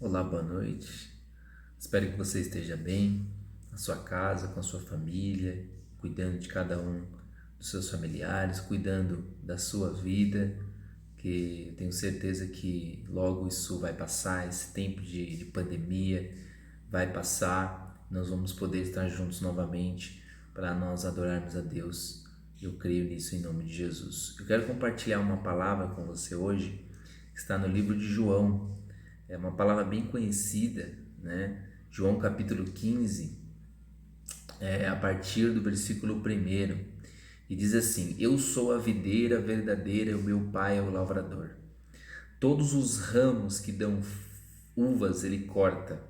Olá, boa noite. Espero que você esteja bem, na sua casa, com a sua família, cuidando de cada um dos seus familiares, cuidando da sua vida, que eu tenho certeza que logo isso vai passar, esse tempo de pandemia vai passar, nós vamos poder estar juntos novamente para nós adorarmos a Deus. Eu creio nisso em nome de Jesus. Eu quero compartilhar uma palavra com você hoje, que está no livro de João. É uma palavra bem conhecida, né? João capítulo 15, a partir do versículo 1, e diz assim: Eu sou a videira verdadeira, o meu pai é o lavrador. Todos os ramos que dão uvas ele corta,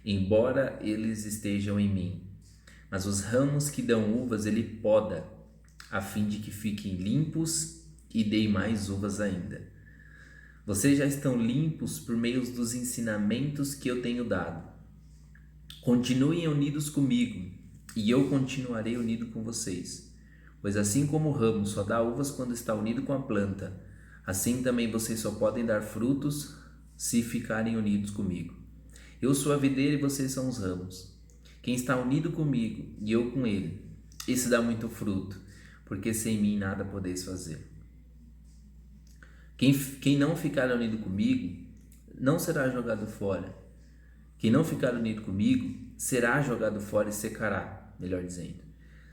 embora eles estejam em mim. Mas os ramos que dão uvas ele poda, a fim de que fiquem limpos e deem mais uvas ainda. Vocês já estão limpos por meio dos ensinamentos que eu tenho dado. Continuem unidos comigo, e eu continuarei unido com vocês. Pois assim como o ramo só dá uvas quando está unido com a planta, assim também vocês só podem dar frutos se ficarem unidos comigo. Eu sou a videira e vocês são os ramos. Quem está unido comigo e eu com ele, esse dá muito fruto, porque sem mim nada podeis fazer. Quem não ficar unido comigo não será jogado fora. Quem não ficar unido comigo será jogado fora e secará, melhor dizendo.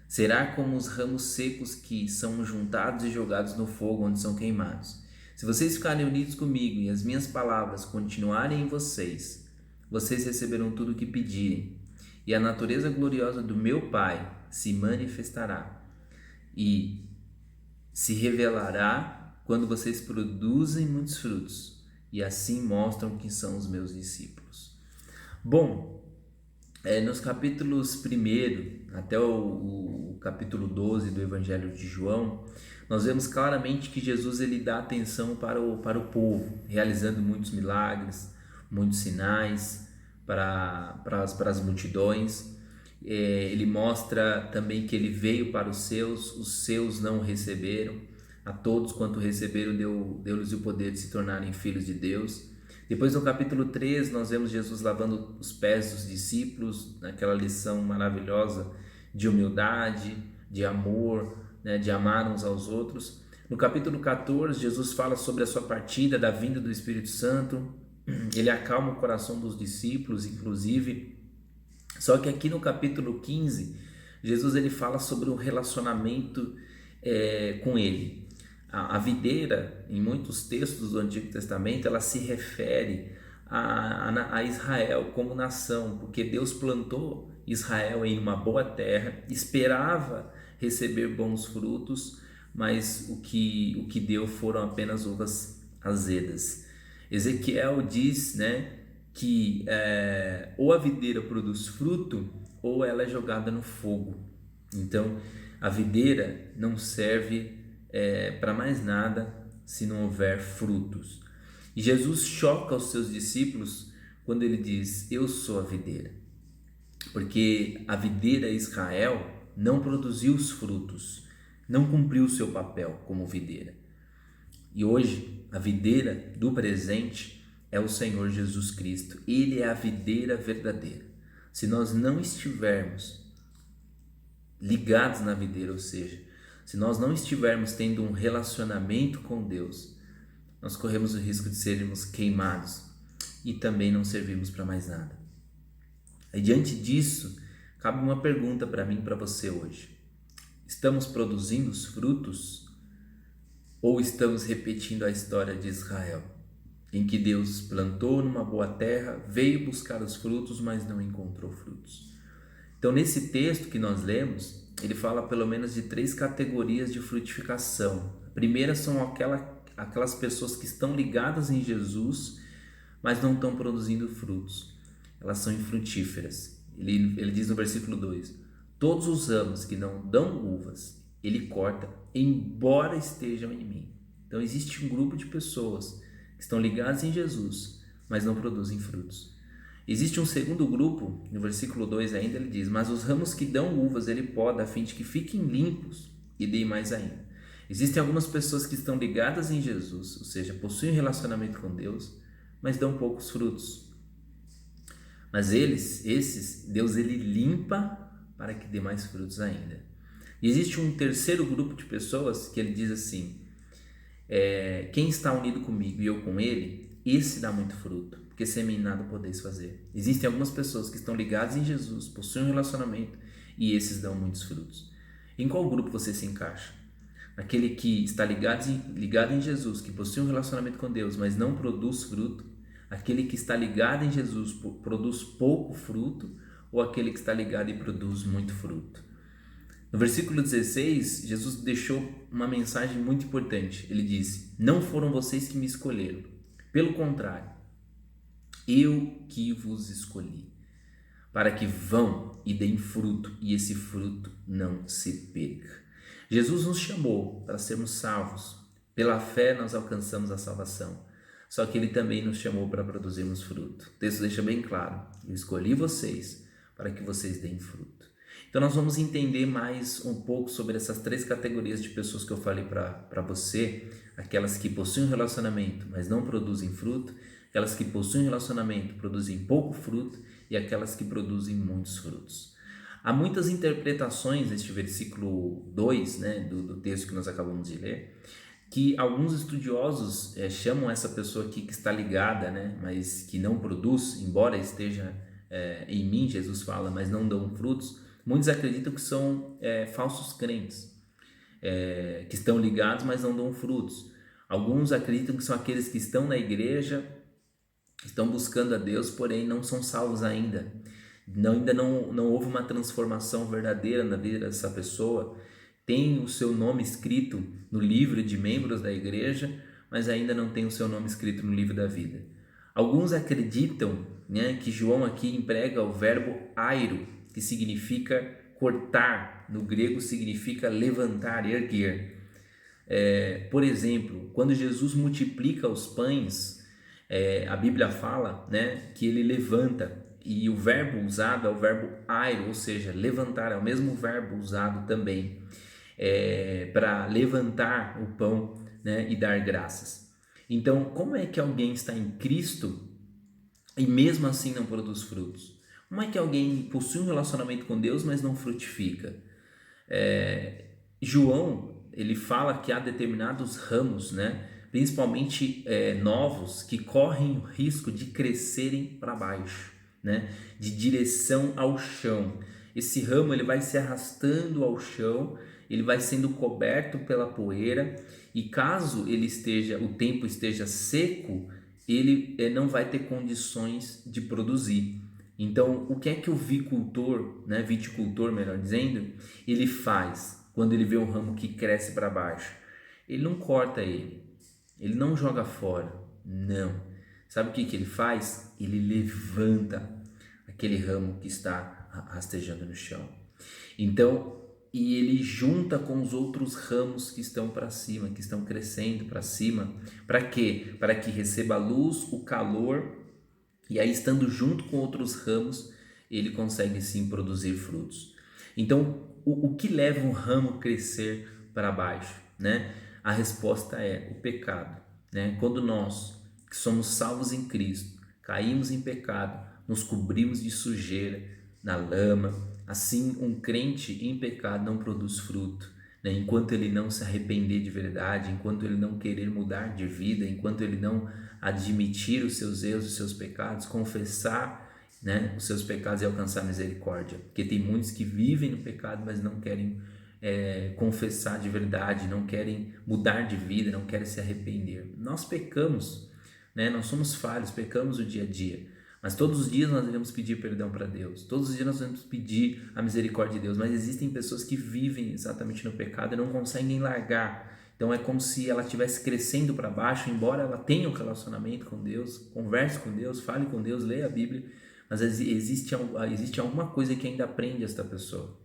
Será como os ramos secos que são juntados e jogados no fogo onde são queimados. Se vocês ficarem unidos comigo e as minhas palavras continuarem em vocês, vocês receberão tudo o que pedirem, e a natureza gloriosa do meu Pai se manifestará e se revelará quando vocês produzem muitos frutos, e assim mostram que são os meus discípulos. Bom, nos capítulos 1 até o capítulo 12 do Evangelho de João, nós vemos claramente que Jesus ele dá atenção para o povo, realizando muitos milagres, muitos sinais para as multidões. Ele mostra também que ele veio para os seus não o receberam, a todos quanto receberam deu-lhes o poder de se tornarem filhos de Deus. Depois no capítulo 3 nós vemos Jesus lavando os pés dos discípulos, naquela lição maravilhosa de humildade, de amor, né, de amar uns aos outros. No capítulo 14 Jesus fala sobre a sua partida, da vinda do Espírito Santo. Ele acalma o coração dos discípulos, inclusive. Só que aqui no capítulo 15 Jesus ele fala sobre um relacionamento com ele. A videira, em muitos textos do Antigo Testamento, ela se refere a Israel como nação, porque Deus plantou Israel em uma boa terra, esperava receber bons frutos, mas o que deu foram apenas uvas azedas. Ezequiel diz, né, que ou a videira produz fruto ou ela é jogada no fogo. Então a videira não serve para mais nada se não houver frutos. E Jesus choca os seus discípulos quando ele diz: Eu sou a videira, porque a videira Israel não produziu os frutos, não cumpriu o seu papel como videira. E hoje a videira do presente é o Senhor Jesus Cristo. Ele é a videira verdadeira. Se nós não estivermos ligados na videira, ou seja, se nós não estivermos tendo um relacionamento com Deus, nós corremos o risco de sermos queimados e também não servirmos para mais nada. E diante disso, cabe uma pergunta para mim e para você hoje: estamos produzindo os frutos ou estamos repetindo a história de Israel, em que Deus plantou numa boa terra, veio buscar os frutos, mas não encontrou frutos? Então, nesse texto que nós lemos, ele fala pelo menos de 3 categorias de frutificação. A primeira são aquelas pessoas que estão ligadas em Jesus, mas não estão produzindo frutos. Elas são infrutíferas. Ele diz no versículo 2: Todos os ramos que não dão uvas, ele corta, embora estejam em mim. Então existe um grupo de pessoas que estão ligadas em Jesus, mas não produzem frutos. Existe um segundo grupo, no versículo 2 ainda ele diz: Mas os ramos que dão uvas ele poda, a fim de que fiquem limpos e deem mais ainda. Existem algumas pessoas que estão ligadas em Jesus, ou seja, possuem um relacionamento com Deus, mas dão poucos frutos. Mas esses, Deus ele limpa para que dê mais frutos ainda. E existe um terceiro grupo de pessoas que ele diz assim: quem está unido comigo e eu com ele, esse dá muito fruto, porque sem mim nada podeis fazer. Existem algumas pessoas que estão ligadas em Jesus, possuem um relacionamento, e esses dão muitos frutos. Em qual grupo você se encaixa? Aquele que está ligado em Jesus, que possui um relacionamento com Deus, mas não produz fruto? Aquele que está ligado em Jesus produz pouco fruto? Ou aquele que está ligado e produz muito fruto? No versículo 16, Jesus deixou uma mensagem muito importante. Ele disse: não foram vocês que me escolheram, pelo contrário, eu que vos escolhi, para que vão e deem fruto, e esse fruto não se perca. Jesus nos chamou para sermos salvos. Pela fé nós alcançamos a salvação. Só que Ele também nos chamou para produzirmos fruto. O texto deixa bem claro: eu escolhi vocês para que vocês deem fruto. Então nós vamos entender mais um pouco sobre essas três categorias de pessoas que eu falei para você. Aquelas que possuem um relacionamento, mas não produzem fruto. Aquelas que possuem um relacionamento, produzem pouco fruto. E aquelas que produzem muitos frutos. Há muitas interpretações neste versículo 2, né, do texto que nós acabamos de ler, que alguns estudiosos chamam essa pessoa aqui que está ligada, né, mas que não produz, embora esteja em mim, Jesus fala, mas não dão frutos. Muitos acreditam que são falsos crentes, que estão ligados, mas não dão frutos. Alguns acreditam que são aqueles que estão na igreja, estão buscando a Deus, porém não são salvos ainda. Ainda não houve uma transformação verdadeira na vida dessa pessoa. Tem o seu nome escrito no livro de membros da igreja, mas ainda não tem o seu nome escrito no livro da vida. Alguns acreditam, né, que João aqui emprega o verbo airo, que significa cortar, no grego significa levantar, erguer. Por exemplo, quando Jesus multiplica os pães, a Bíblia fala, né, que ele levanta, e o verbo usado é o verbo airo, ou seja, levantar, é o mesmo verbo usado também para levantar o pão, né, e dar graças. Então, como é que alguém está em Cristo e mesmo assim não produz frutos? Como é que alguém possui um relacionamento com Deus, mas não frutifica? João, ele fala que há determinados ramos, né, principalmente novos, que correm o risco de crescerem para baixo, né, de direção ao chão. Esse ramo ele vai se arrastando ao chão, ele vai sendo coberto pela poeira, e caso o tempo esteja seco, ele não vai ter condições de produzir. Então, o que é que o viticultor, melhor dizendo, ele faz quando ele vê um ramo que cresce para baixo? Ele não corta ele não joga fora, não. Sabe o que ele faz? Ele levanta aquele ramo que está rastejando no chão. Então, e ele junta com os outros ramos que estão para cima, que estão crescendo para cima. Para quê? Para que receba a luz, o calor, e aí estando junto com outros ramos, ele consegue sim produzir frutos. Então, o que leva um ramo a crescer para baixo, né? A resposta é o pecado, né? Quando nós, que somos salvos em Cristo, caímos em pecado, nos cobrimos de sujeira, na lama, assim um crente em pecado não produz fruto, né? Enquanto ele não se arrepender de verdade, enquanto ele não querer mudar de vida, enquanto ele não admitir os seus erros, os seus pecados, confessar, né, os seus pecados e alcançar misericórdia. Porque tem muitos que vivem no pecado, mas não querem confessar de verdade, não querem mudar de vida, não querem se arrepender. Nós pecamos, né? Nós somos falhos, pecamos o dia a dia, mas todos os dias nós devemos pedir perdão para Deus, todos os dias nós devemos pedir a misericórdia de Deus. Mas existem pessoas que vivem exatamente no pecado e não conseguem largar. Então é como se ela estivesse crescendo para baixo, embora ela tenha um relacionamento com Deus, converse com Deus, fale com Deus, leia a Bíblia, mas existe alguma coisa que ainda prende esta pessoa.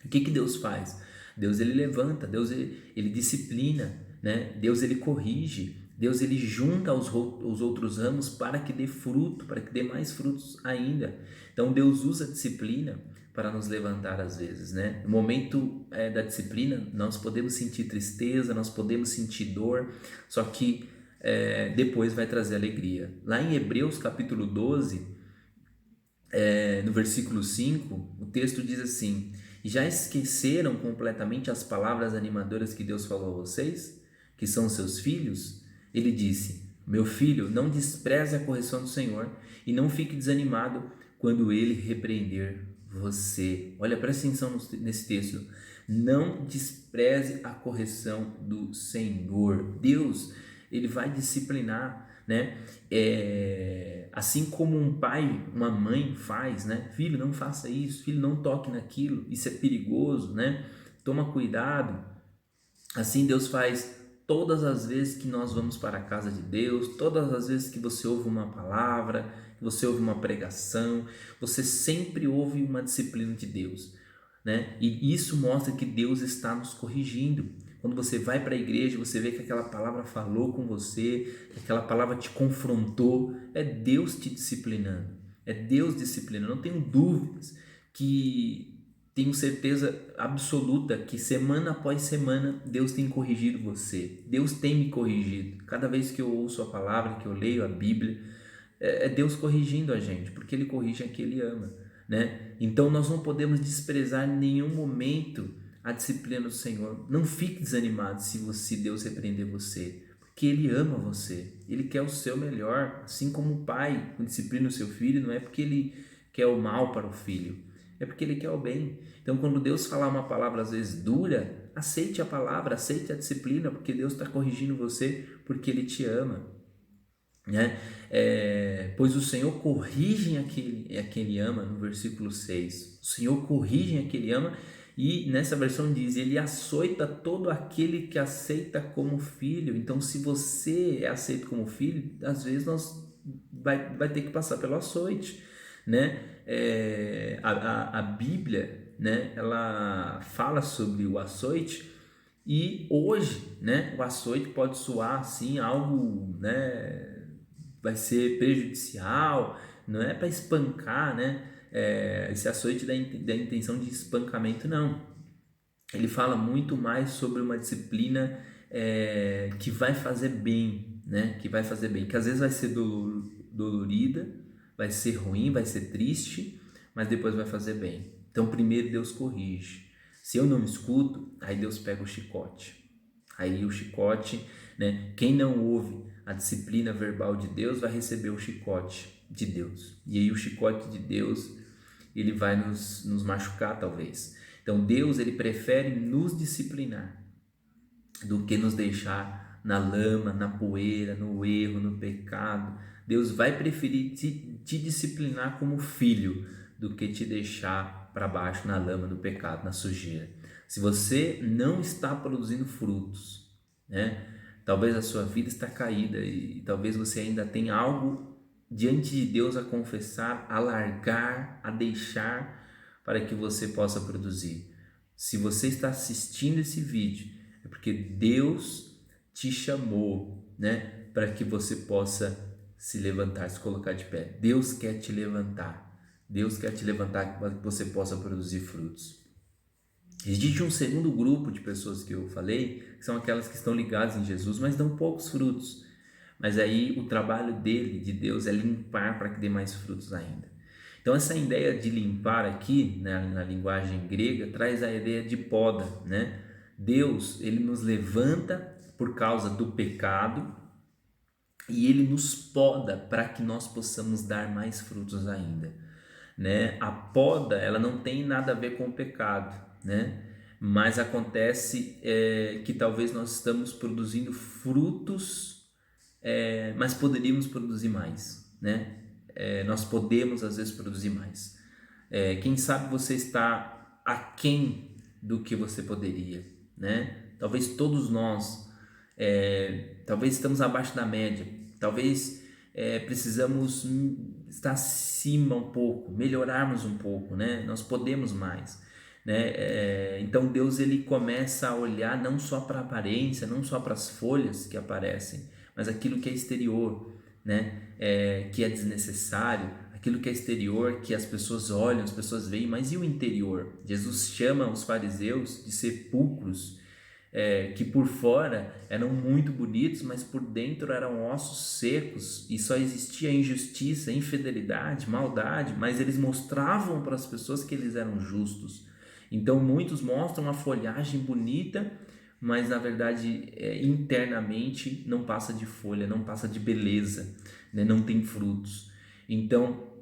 O que Deus faz? Deus ele levanta, Deus ele disciplina, né? Deus ele corrige, Deus ele junta os outros ramos para que dê fruto, para que dê mais frutos ainda. Então Deus usa a disciplina para nos levantar às vezes, né? No momento da disciplina nós podemos sentir tristeza, nós podemos sentir dor, só que depois vai trazer alegria. Lá em Hebreus capítulo 12, no versículo 5, o texto diz assim: já esqueceram completamente as palavras animadoras que Deus falou a vocês, que são seus filhos? Ele disse: meu filho, não despreze a correção do Senhor e não fique desanimado quando ele repreender você. Olha, presta atenção nesse texto. Não despreze a correção do Senhor. Deus, ele vai disciplinar, né? Assim como um pai, uma mãe faz, né? Filho, não faça isso, filho, não toque naquilo, isso é perigoso, né? Toma cuidado. Assim Deus faz todas as vezes que nós vamos para a casa de Deus, todas as vezes que você ouve uma palavra, que você ouve uma pregação, você sempre ouve uma disciplina de Deus, né? E isso mostra que Deus está nos corrigindo. Quando você vai para a igreja, você vê que aquela palavra falou com você, que aquela palavra te confrontou, é Deus te disciplinando, é Deus disciplinando. Não tenho dúvidas que tenho certeza absoluta que semana após semana Deus tem corrigido você, Deus tem me corrigido. Cada vez que eu ouço a palavra, que eu leio a Bíblia, é Deus corrigindo a gente, porque Ele corrige a quem Ele ama, né? Então nós não podemos desprezar em nenhum momento a disciplina do Senhor. Não fique desanimado se Deus repreender você, porque Ele ama você, Ele quer o seu melhor. Assim como o pai disciplina o seu filho, não é porque Ele quer o mal para o filho, é porque Ele quer o bem. Então quando Deus falar uma palavra às vezes dura, aceite a palavra, aceite a disciplina, porque Deus está corrigindo você, porque Ele te ama, né? Pois o Senhor corrige a quem Ele ama, no versículo 6. O Senhor corrige a quem Ele ama, e nessa versão diz: Ele açoita todo aquele que aceita como filho. Então, se você é aceito como filho, às vezes vai ter que passar pelo açoite, né? A Bíblia, né, ela fala sobre o açoite, e hoje, né, o açoite pode soar assim algo, né, vai ser prejudicial, não é para espancar, né? Esse açoite da intenção de espancamento, não. Ele fala muito mais sobre uma disciplina que vai fazer bem, né? Que vai fazer bem, que às vezes vai ser dolorida, vai ser ruim, vai ser triste, mas depois vai fazer bem. Então primeiro Deus corrige. Se eu não escuto, aí Deus pega o chicote. Aí o chicote, né? Quem não ouve a disciplina verbal de Deus vai receber o chicote de Deus. E aí o chicote de Deus, ele vai nos machucar talvez. Então Deus, ele prefere nos disciplinar do que nos deixar na lama, na poeira, no erro, no pecado. Deus vai preferir te disciplinar como filho do que te deixar para baixo na lama do pecado, na sujeira. Se você não está produzindo frutos, né? Talvez a sua vida está caída e talvez você ainda tenha algo diante de Deus a confessar, a largar, a deixar para que você possa produzir. Se você está assistindo esse vídeo, é porque Deus te chamou, né, para que você possa se levantar, se colocar de pé. Deus quer te levantar. Deus quer te levantar para que você possa produzir frutos. Existe um segundo grupo de pessoas que eu falei, que são aquelas que estão ligadas em Jesus, mas dão poucos frutos. Mas aí o trabalho de Deus, é limpar para que dê mais frutos ainda. Então essa ideia de limpar aqui, né, na linguagem grega, traz a ideia de poda, né? Deus, ele nos levanta por causa do pecado e ele nos poda para que nós possamos dar mais frutos ainda, né? A poda, ela não tem nada a ver com o pecado, né? Mas acontece que talvez nós estamos produzindo frutos, mas poderíamos produzir mais, né? Nós podemos às vezes produzir mais. Quem sabe você está aquém do que você poderia, né? Talvez todos nós, talvez estamos abaixo da média, talvez precisamos estar acima um pouco, melhorarmos um pouco, né? Nós podemos mais, né? Então Deus, ele começa a olhar não só para a aparência, não só para as folhas que aparecem, mas aquilo que é exterior, né? Que é desnecessário, aquilo que é exterior, que as pessoas olham, as pessoas veem, mas e o interior? Jesus chama os fariseus de sepulcros que por fora eram muito bonitos, mas por dentro eram ossos secos e só existia injustiça, infidelidade, maldade, mas eles mostravam para as pessoas que eles eram justos. Então muitos mostram a folhagem bonita, mas na verdade internamente não passa de folha, não passa de beleza, né? Não tem frutos. Então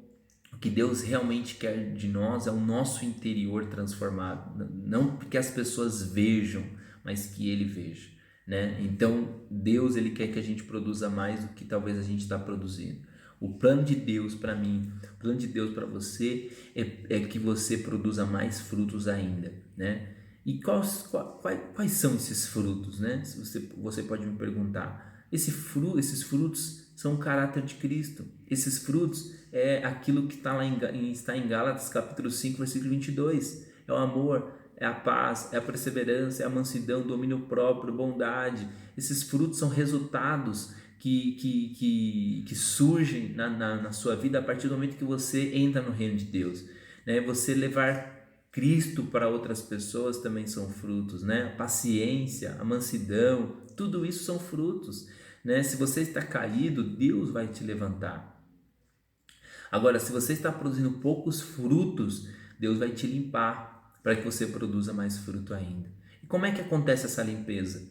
o que Deus realmente quer de nós é o nosso interior transformado, não que as pessoas vejam, mas que Ele veja, né? Então Deus, Ele quer que a gente produza mais do que talvez a gente está produzindo. O plano de Deus para mim, o plano de Deus para você é que você produza mais frutos ainda, né? E quais são esses frutos, né? Se você pode me perguntar. Esses frutos são o caráter de Cristo. Esses frutos é aquilo que está em Gálatas capítulo 5, versículo 22. É o amor, é a paz, é a perseverança, é a mansidão, domínio próprio, bondade. Esses frutos são resultados que surgem na sua vida a partir do momento que você entra no reino de Deus, né? Você levar Cristo para outras pessoas também são frutos, né? A paciência, a mansidão, tudo isso são frutos, né? Se você está caído, Deus vai te levantar. Agora, se você está produzindo poucos frutos, Deus vai te limpar para que você produza mais fruto ainda. E como é que acontece essa limpeza?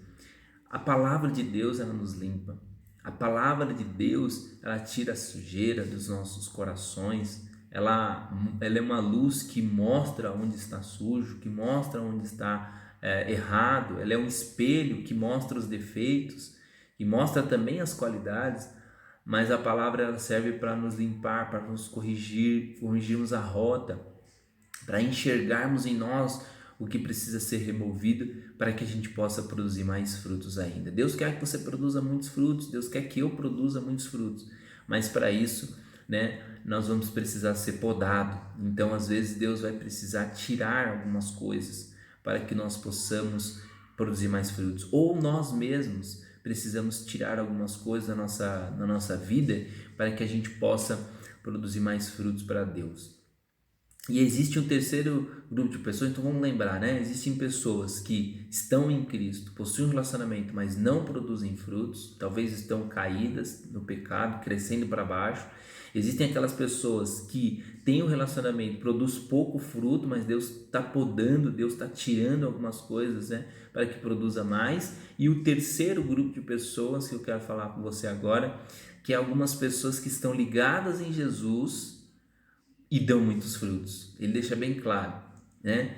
A palavra de Deus, ela nos limpa. A palavra de Deus, ela tira a sujeira dos nossos corações. Ela é uma luz que mostra onde está sujo, que mostra onde está errado. Ela é um espelho que mostra os defeitos e mostra também as qualidades. Mas a palavra ela serve para nos limpar, para nos corrigirmos a rota, para enxergarmos em nós o que precisa ser removido para que a gente possa produzir mais frutos ainda. Deus quer que você produza muitos frutos, Deus quer que eu produza muitos frutos, mas para isso, né, nós vamos precisar ser podado. Então, às vezes, Deus vai precisar tirar algumas coisas para que nós possamos produzir mais frutos, ou nós mesmos precisamos tirar algumas coisas da nossa vida para que a gente possa produzir mais frutos para Deus. E existe um terceiro grupo de pessoas, então vamos lembrar, né? Existem pessoas que estão em Cristo, possuem um relacionamento, mas não produzem frutos, talvez estão caídas no pecado, crescendo para baixo. Existem aquelas pessoas que têm um relacionamento, produz pouco fruto, mas Deus está podando, Deus está tirando algumas coisas, né? Para que produza mais. E o terceiro grupo de pessoas que eu quero falar com você agora, que é algumas pessoas que estão ligadas em Jesus e dão muitos frutos. Ele deixa bem claro, né?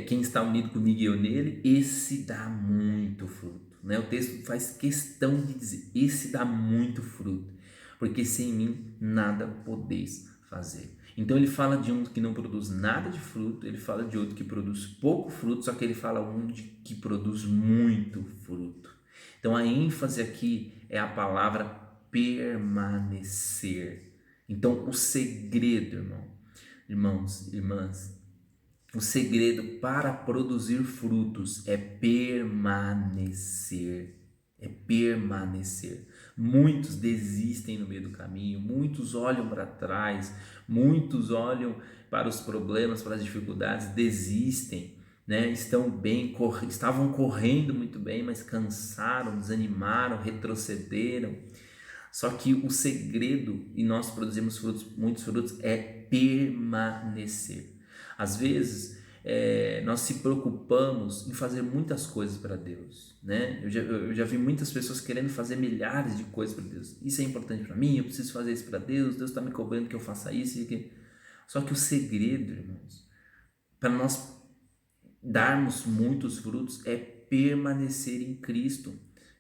Quem está unido comigo e eu nele, esse dá muito fruto, né? O texto faz questão de dizer, esse dá muito fruto, porque sem mim nada podeis fazer. Então ele fala de um que não produz nada de fruto, ele fala de outro que produz pouco fruto, só que ele fala que produz muito fruto. Então a ênfase aqui é a palavra permanecer. Então, o segredo, irmãs, o segredo para produzir frutos é permanecer. É permanecer. Muitos desistem no meio do caminho, muitos olham para trás, muitos olham para os problemas, para as dificuldades, desistem, né? Estavam correndo muito bem, mas cansaram, desanimaram, retrocederam. Só que o segredo, e nós produzimos frutos, muitos frutos, é permanecer. Às vezes, nós se preocupamos em fazer muitas coisas para Deus, né? Eu já vi muitas pessoas querendo fazer milhares de coisas para Deus. Isso é importante para mim, eu preciso fazer isso para Deus, Deus está me cobrando que eu faça isso e aquilo. Só que o segredo, irmãos, para nós darmos muitos frutos é permanecer em Cristo.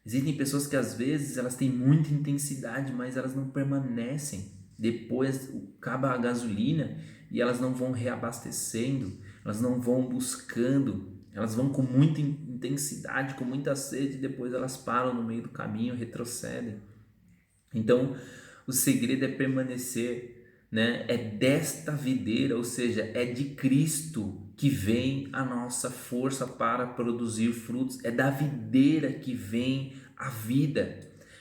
Existem pessoas que às vezes elas têm muita intensidade, mas elas não permanecem. Depois acaba a gasolina e elas não vão reabastecendo, elas não vão buscando, elas vão com muita intensidade, com muita sede e depois elas param no meio do caminho, retrocedem. Então, o segredo é permanecer, né? É desta videira, ou seja, é de Cristo que vem a nossa força para produzir frutos. É da videira que vem a vida.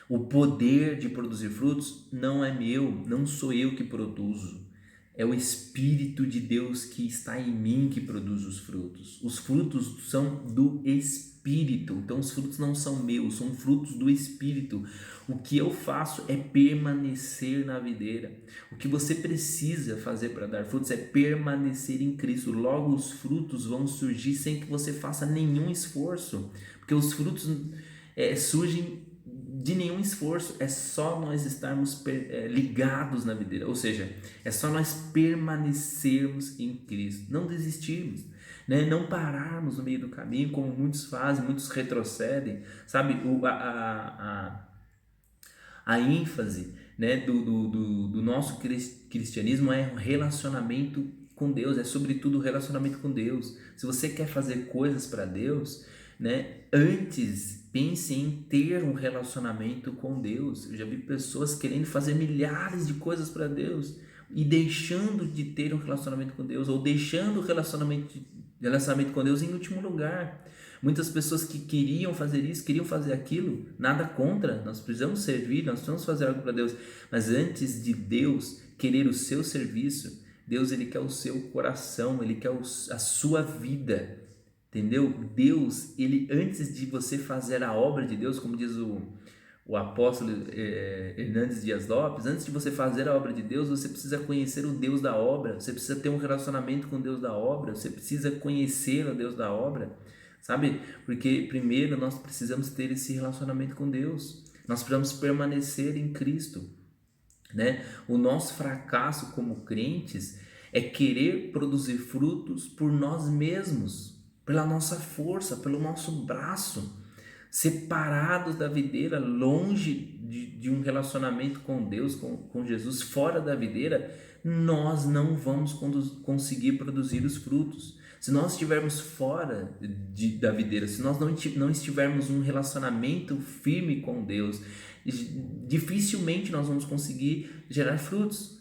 O poder de produzir frutos não é meu, não sou eu que produzo. É o Espírito de Deus que está em mim que produz os frutos. Os frutos são do Espírito. Então os frutos não são meus, são frutos do Espírito. O que eu faço é permanecer na videira. O que você precisa fazer para dar frutos é permanecer em Cristo. Logo os frutos vão surgir sem que você faça nenhum esforço. Porque os frutos surgem de nenhum esforço, é só nós estarmos ligados na videira, ou seja, é só nós permanecermos em Cristo, não desistirmos, né? Não pararmos no meio do caminho, como muitos fazem, muitos retrocedem, sabe? A ênfase, né, do nosso cristianismo é o relacionamento com Deus, é sobretudo o relacionamento com Deus. Se você quer fazer coisas para Deus, né, antes pense em ter um relacionamento com Deus. Eu já vi pessoas querendo fazer milhares de coisas para Deus e deixando de ter um relacionamento com Deus, ou deixando o relacionamento com Deus em último lugar. Muitas pessoas que queriam fazer isso, queriam fazer aquilo, nada contra, nós precisamos servir, nós precisamos fazer algo para Deus, mas antes de Deus querer o seu serviço, Deus ele quer o seu coração, ele quer a sua vida, entendeu? Deus, ele antes de você fazer a obra de Deus, como diz o apóstolo Hernandes Dias Lopes, antes de você fazer a obra de Deus, você precisa conhecer o Deus da obra, você precisa ter um relacionamento com o Deus da obra, você precisa conhecer o Deus da obra, sabe? Porque primeiro nós precisamos ter esse relacionamento com Deus, nós precisamos permanecer em Cristo, né? O nosso fracasso como crentes é querer produzir frutos por nós mesmos, pela nossa força, pelo nosso braço, separados da videira, longe de um relacionamento com Deus, com Jesus, fora da videira, nós não vamos conseguir produzir os frutos. Se nós estivermos fora da videira, se nós não estivermos um relacionamento firme com Deus, dificilmente nós vamos conseguir gerar frutos,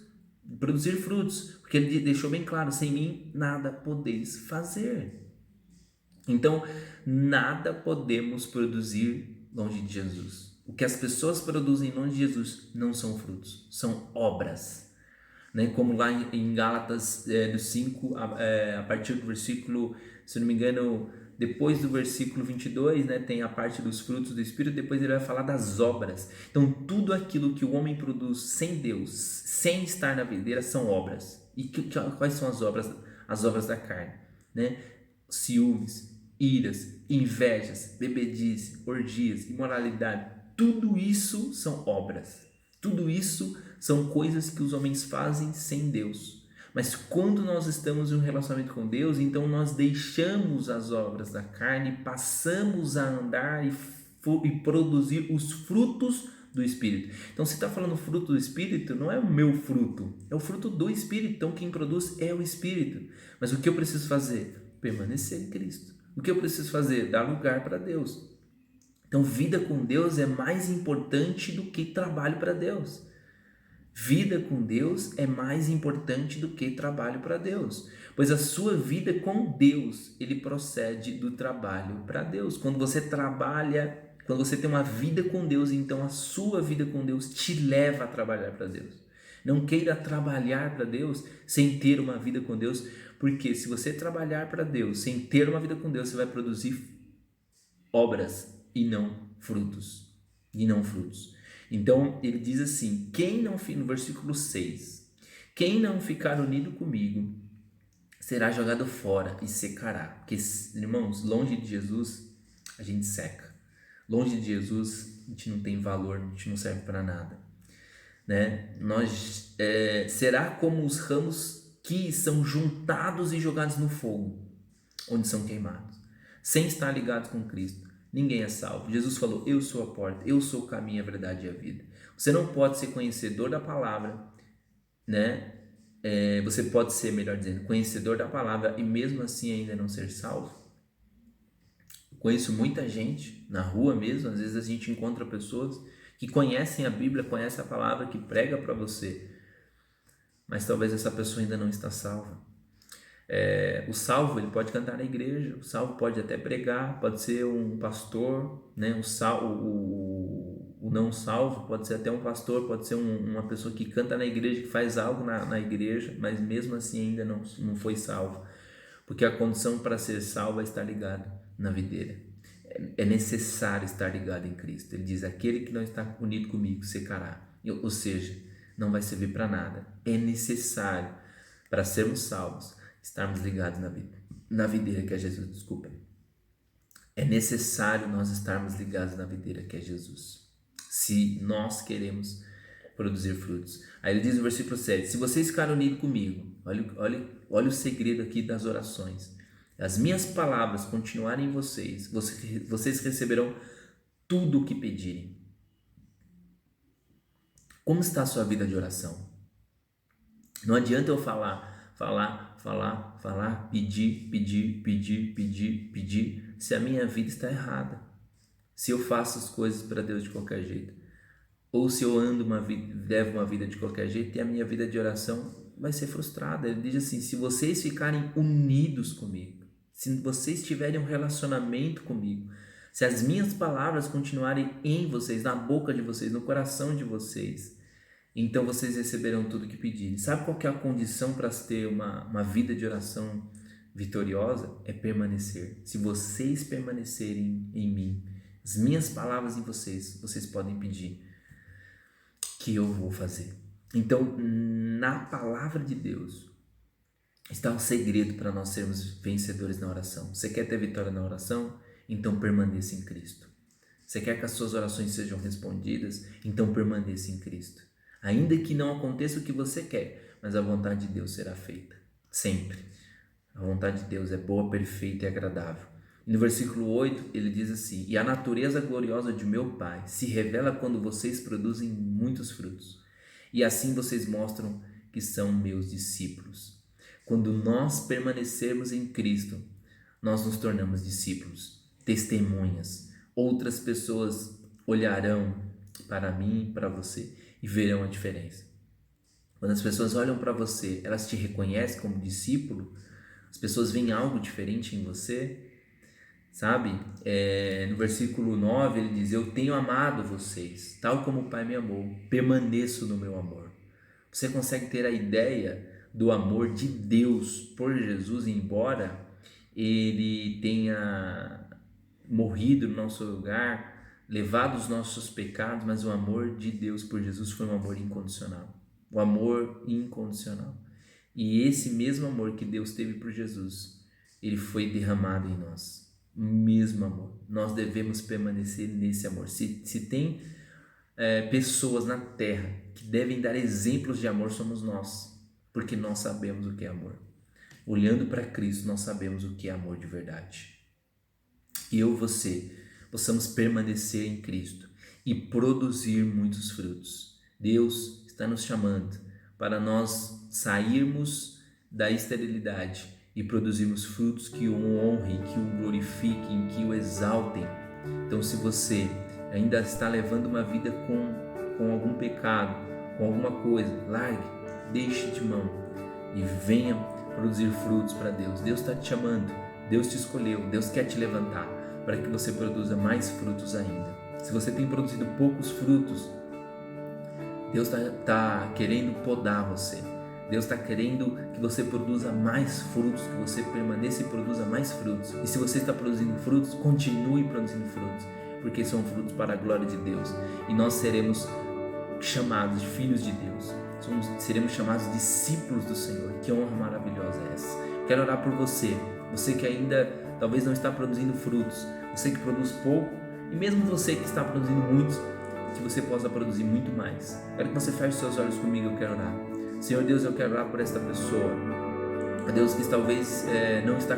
produzir frutos, porque ele deixou bem claro: sem mim nada podeis fazer. Então, nada podemos produzir longe de Jesus. O que as pessoas produzem longe de Jesus não são frutos, são obras, né? Como lá em Gálatas do 5, a partir do versículo, se não me engano, depois do versículo 22, né, tem a parte dos frutos do Espírito, depois ele vai falar das obras. Então, tudo aquilo que o homem produz sem Deus, sem estar na videira, são obras. E quais são as obras? As obras da carne, né? Ciúmes, iras, invejas, bebedice, orgias, imoralidade, tudo isso são obras. Tudo isso são coisas que os homens fazem sem Deus. Mas quando nós estamos em um relacionamento com Deus, então nós deixamos as obras da carne, passamos a andar e produzir os frutos do Espírito. Então, se está falando fruto do Espírito, não é o meu fruto, é o fruto do Espírito. Então, quem produz é o Espírito. Mas o que eu preciso fazer? Permanecer em Cristo. O que eu preciso fazer? Dar lugar para Deus. Então, vida com Deus é mais importante do que trabalho para Deus. Vida com Deus é mais importante do que trabalho para Deus, pois a sua vida com Deus, ele procede do trabalho para Deus. Quando você trabalha, quando você tem uma vida com Deus, então a sua vida com Deus te leva a trabalhar para Deus. Não queira trabalhar para Deus sem ter uma vida com Deus, porque se você trabalhar para Deus sem ter uma vida com Deus, você vai produzir obras e não frutos. Então ele diz assim: no versículo 6, quem não ficar unido comigo será jogado fora e secará. Porque, irmãos, longe de Jesus a gente seca. Longe de Jesus a gente não tem valor, a gente não serve para nada, né? Será como os ramos que são juntados e jogados no fogo, onde são queimados, sem estar ligados com Cristo. Ninguém é salvo. Jesus falou: eu sou a porta, eu sou o caminho, a verdade e a vida. Você não pode ser conhecedor da palavra, né? Você pode ser, melhor dizendo, conhecedor da palavra e mesmo assim ainda não ser salvo. Conheço muita gente na rua mesmo, às vezes a gente encontra pessoas que conhecem a Bíblia, conhecem a palavra, que prega para você, mas talvez essa pessoa ainda não está salva. O salvo, ele pode cantar na igreja, o salvo pode até pregar, pode ser um pastor, né? O não salvo, pode ser até um pastor, pode ser uma pessoa que canta na igreja, que faz algo na igreja, mas mesmo assim ainda não foi salvo, porque a condição para ser salvo é estar ligado na videira. É necessário estar ligado em Cristo. Ele diz: aquele que não está unido comigo secará. Ou seja, não vai servir para nada. É necessário, para sermos salvos, estarmos ligados na videira que é Jesus. Desculpa. É necessário nós estarmos ligados na videira que é Jesus, se nós queremos produzir frutos. Aí ele diz no versículo 7: se vocês ficarem unidos comigo, olha o segredo aqui das orações, as minhas palavras continuarem em vocês, vocês receberão tudo o que pedirem. Como está a sua vida de oração? Não adianta eu falar, pedir, se a minha vida está errada, se eu faço as coisas para Deus de qualquer jeito, ou se eu levo uma vida de qualquer jeito e a minha vida de oração vai ser frustrada. Ele diz assim: se vocês ficarem unidos comigo, se vocês tiverem um relacionamento comigo, se as minhas palavras continuarem em vocês, na boca de vocês, no coração de vocês, então vocês receberão tudo o que pedirem. Sabe qual que é a condição para ter uma vida de oração vitoriosa? É permanecer. Se vocês permanecerem em mim, as minhas palavras em vocês, vocês podem pedir que eu vou fazer. Então, na palavra de Deus está um segredo para nós sermos vencedores na oração. Você quer ter vitória na oração? Então permaneça em Cristo. Você quer que as suas orações sejam respondidas? Então permaneça em Cristo. Ainda que não aconteça o que você quer, mas a vontade de Deus será feita, sempre. A vontade de Deus é boa, perfeita e agradável. E no versículo 8 ele diz assim: e a natureza gloriosa de meu Pai se revela quando vocês produzem muitos frutos, e assim vocês mostram que são meus discípulos. Quando nós permanecermos em Cristo, nós nos tornamos discípulos, testemunhas. Outras pessoas olharão para mim e para você e verão a diferença. Quando as pessoas olham para você, elas te reconhecem como discípulo, as pessoas veem algo diferente em você, sabe? No versículo 9 ele diz: eu tenho amado vocês, tal como o Pai me amou, permaneço no meu amor. Você consegue ter a ideia do amor de Deus por Jesus, embora ele tenha morrido no nosso lugar, levado os nossos pecados, mas o amor de Deus por Jesus foi um amor incondicional. O amor incondicional. E esse mesmo amor que Deus teve por Jesus, ele foi derramado em nós. O mesmo amor. Nós devemos permanecer nesse amor. Se tem pessoas na terra que devem dar exemplos de amor, somos nós, porque nós sabemos o que é amor. Olhando para Cristo, nós sabemos o que é amor de verdade. E você possamos permanecer em Cristo e produzir muitos frutos. Deus está nos chamando para nós sairmos da esterilidade e produzirmos frutos que o honrem, que o glorifiquem, que o exaltem. Então, se você ainda está levando uma vida com algum pecado, com alguma coisa, largue, deixe de mão e venha produzir frutos para Deus. Deus está te chamando, Deus te escolheu, Deus quer te levantar para que você produza mais frutos ainda. Se você tem produzido poucos frutos, Deus está querendo podar você. Deus está querendo que você produza mais frutos, que você permaneça e produza mais frutos. E se você está produzindo frutos, continue produzindo frutos, porque são frutos para a glória de Deus. E nós seremos chamados de filhos de Deus. Seremos chamados discípulos do Senhor. Que honra maravilhosa é essa. Quero orar por você. Você que ainda talvez não está produzindo frutos. Você que produz pouco. E mesmo você que está produzindo muitos, que você possa produzir muito mais. Quero que você feche seus olhos comigo. Eu quero orar. Senhor Deus, eu quero orar por esta pessoa, Deus, que talvez não está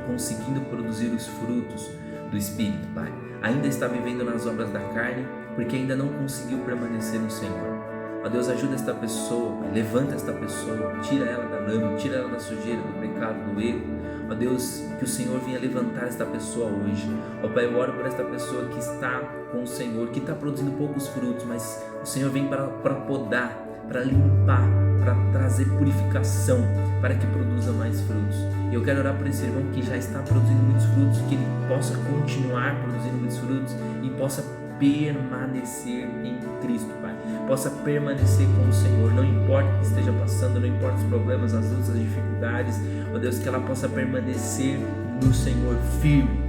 conseguindo produzir os frutos do Espírito, Pai. Ainda está vivendo nas obras da carne, porque ainda não conseguiu permanecer no Senhor. Ó Deus, ajuda esta pessoa, Pai. Levanta esta pessoa, tira ela da lama, tira ela da sujeira, do pecado, do erro. Ó Deus, que o Senhor venha levantar esta pessoa hoje. Ó Pai, eu oro por esta pessoa que está com o Senhor, que está produzindo poucos frutos, mas o Senhor vem para podar, para limpar, para trazer purificação, para que produza mais frutos. Eu quero orar por esse irmão que já está produzindo muitos frutos, que ele possa continuar produzindo muitos frutos e possa permanecer em Cristo, Pai. Possa permanecer com o Senhor, não importa o que esteja passando, não importa os problemas, as lutas, as dificuldades, ó Deus, que ela possa permanecer no Senhor firme.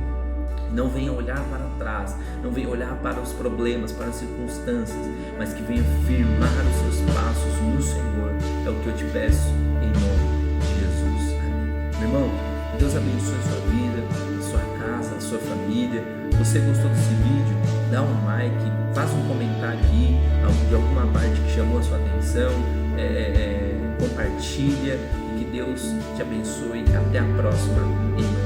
Não venha olhar para trás, não venha olhar para os problemas, para as circunstâncias, mas que venha firmar os seus passos no Senhor. É o que eu te peço em nome de Jesus. Amém. Meu irmão, Deus abençoe a sua vida, a sua casa, a sua família. Você gostou desse vídeo? Dá um like, faz um comentário aí de alguma parte que chamou a sua atenção, compartilha, e que Deus te abençoe. Até a próxima. Em